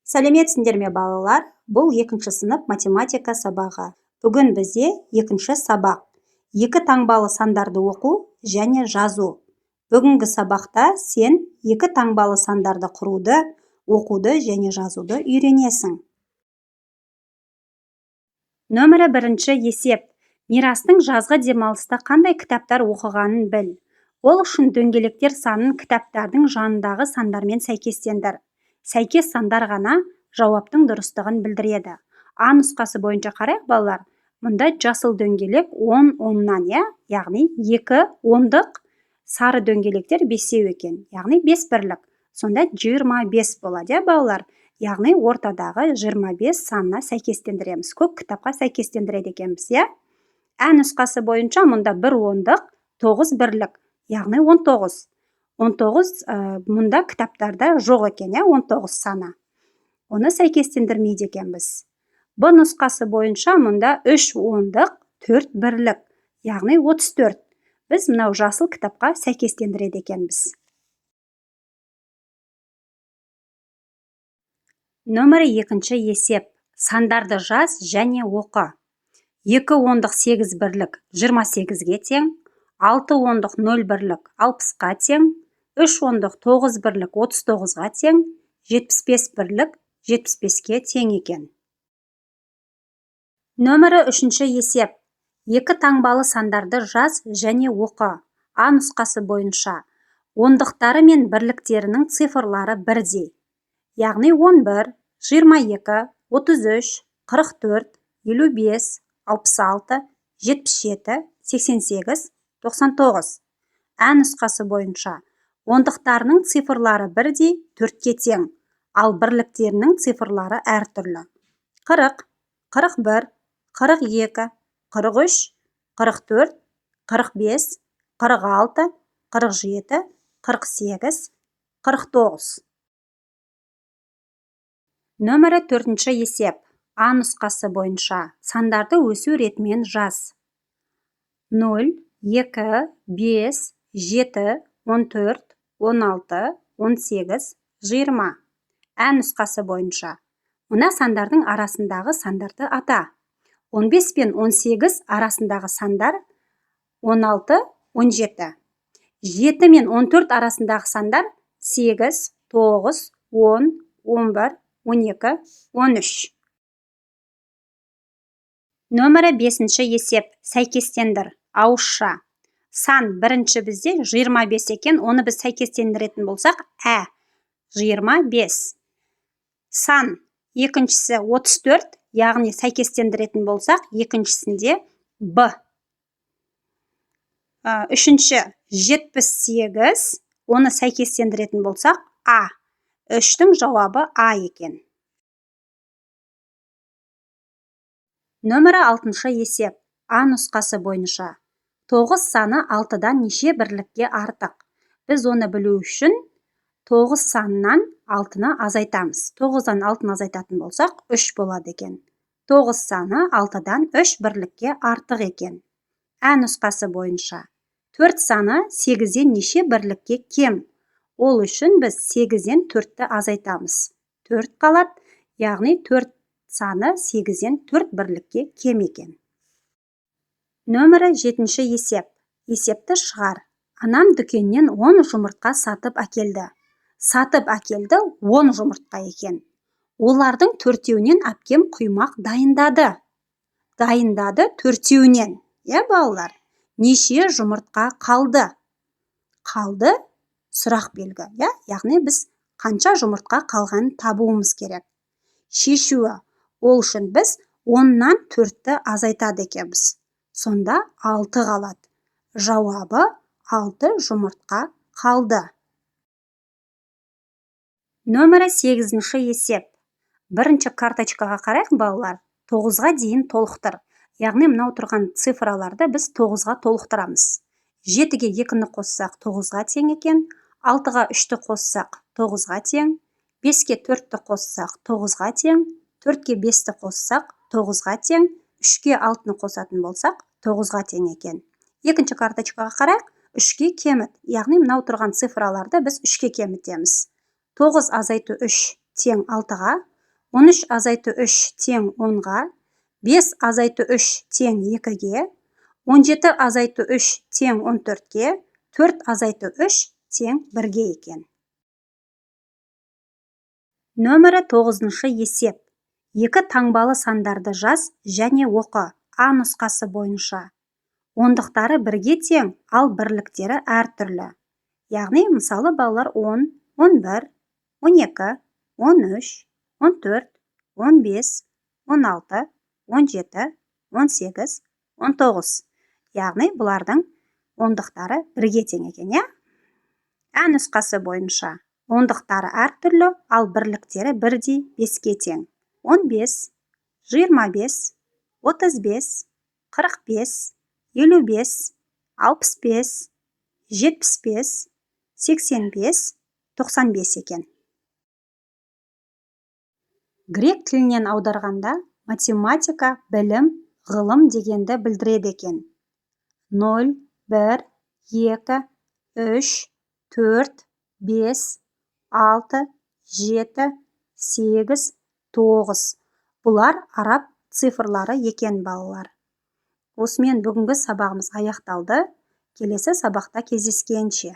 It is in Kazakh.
Сәлеметсіңдер ме балалар? Бұл 2 сынып математика сабағы. Бүгін бізде 2 сабақ. 2 таңбалы сандарды оқу және жазу. Бүгінгі сабақта сен 2 таңбалы сандарды құруды, оқуды және жазуды үйренесің. Нөмірі 1 есеп. Мирастың жазғы демалыста қандай кітаптар оқығанын біл. Ол үшін дөңгелектер санын кітаптардың жанындағы сандармен сәйкестендір. Сәйкес сандар ғана жауаптың дұрыстығын білдіреді. А нұсқасы бойынша қарайық балалар. Мұнда жасыл дөңгелек 10-10-нан, яғни 2 ондық, сары дөңгелектер 5 екен, яғни 5 бірлік. Сонда 25 болады, балалар. Яғни ортадағы 25 санына сәйкестендіреміз. Көп кітапқа сәйкестендіреді екенбіз, А нұсқасы бойынша мұнда 1 ондық, 9 бірлік, яғни 19. 19 мұнда кітаптарда жоқ екен, 19 саны. Оны сәйкестендірмейді екенбіз. Б нұсқасы бойынша мұнда 3 ондық, 4 бірлік, яғни 34. Біз мынау жасыл кітапқа сәйкестендіреді екенбіз. Нөмірі 2 есеп. Сандарды жаз және оқы. 2 ондық 8 бірлік 28-ге тең, 6 ондық 0 бірлік 60-ға тең, 3 ондық 9 бірлік 39-ға тең, 75 бірлік 75-ке тең екен. Нөмірі 3 есеп. 2 таңбалы сандарды жаз және оқы. А нұсқасы бойынша ондықтары мен бірліктерінің цифрлары бірдей. Яғни 11, 22, 33, 44, 55, 66, 77, 88, 99. А нұсқасы бойынша ондықтарының цифрлары бірдей 4-ке тең, ал бірліктерінің цифрлары әртүрлі. 40, 41, 42, 43, 44, 45, 46, 47, 48, 49. Нөмірі 4 есеп. А нұсқасы бойынша сандарды өсу ретімен жаз. 0, 2, 5, 7, 14, 16, 18, 20. А нұсқасы бойынша мына сандардың арасындағы сандарды ата. 15 пен 18 арасындағы сандар 16, 17. 7 мен 14 арасындағы сандар 8, 9, 10, 11, 12, 13. Нөмірі 5 есеп. Сәйкестендір. Ауызша. Сан бірінші бізде 25 екен, оны біз сәйкестендіретін болсақ, 25. Сан екіншісі 34, яғни сәйкестендіретін болсақ, екіншісінде Б. Үшінші 78, оны сәйкестендіретін болсақ, А. 3-тің жауабы А екен. Нөмірі 6 есеп. А нұсқасы бойынша 9 саны 6-дан неше бірлікке артық? Біз оны білу үшін 9 санынан 6-ны азайтамыз. 9-дан 6-ны азайтатын болсақ, 3 болады екен. 9 саны 6-дан 3 бірлікке артық екен. А нұсқасы бойынша 4 саны 8-ден неше бірлікке кем? Ол үшін біз 8-ден 4-ті азайтамыз. 4 қалады, яғни 4 саны 8-ден 4 бірлікке кем екен. Нөмірі 7 есеп. Есепті шығар. Анам дүкеннен 10 жұмыртқа сатып әкелді. Сатып әкелді 10 жұмыртқа екен. Олардың 4-еуінен әпкем құймақ дайындады. Дайындады 4-еуінен. Балалар, неше жұмыртқа қалды? Қалды сұрақ белгі. Яғни біз қанша жұмыртқа қалғанын табуымыз керек. Шешуі. Ол үшін біз 10-нан 4-ті азайтады екенбіз. Сонда 6 қалады. Жауабы 6 жұмыртқа қалды. Нөмірі 8 есеп. Бірінші карточкаға қарайық, балалар. 9-ға дейін толықтыр. Яғни мынау тұрған цифраларды біз 9-ға толықтырамыз. 7-ге 2-ні қоссақ 9-ға тең екен. 6-ға 3-ті қоссақ 9-ға тең. 5-ке 4-ті қоссақ 9-ға тең. 4-ке 5-ті қоссақ 9-ға тең. 3-ке 6-ны қосатын болсақ 9-ға тең екен. Екінші карточкаға қарайық, 3-ке кеміт. Яғни мынау тұрған цифраларды біз 3-ке кемітеміз. 9 азайту 3 тең 6-ға. 13 азайту 3 тең 10-ға, 5 азайту 3 тең 2-ге, 17 азайту 3 тең 14-ге, 4 азайту 3 тең 1-ге екен. Нөмірі 9-шы есеп. Екі таңбалы сандарды жаз және оқы А нұсқасы бойынша. Ондықтары бірге тең, ал бірліктері әртүрлі. Яғни, мысалы, балалар 10, 11, 12, 13, 14, 15, 16, 17, 18, 19. Яғни, бұлардың ондықтары бірге тең екен, я? А нұсқасы бойынша ондықтары әртүрлі, ал бірліктері бірдей 5-ке тең. 15, 25, 35, 45, 55, 65, 75, 85, 95 екен. Грек тілінен аударғанда математика, білім, ғылым дегенді білдіреді екен. 0, 1, 2, 3, 4, 5, 6, 7, 8, 9. Бұлар араб цифрлары екен, балалар. Осымен бүгінгі сабағымыз аяқталды. Келесі сабақта кездескенше.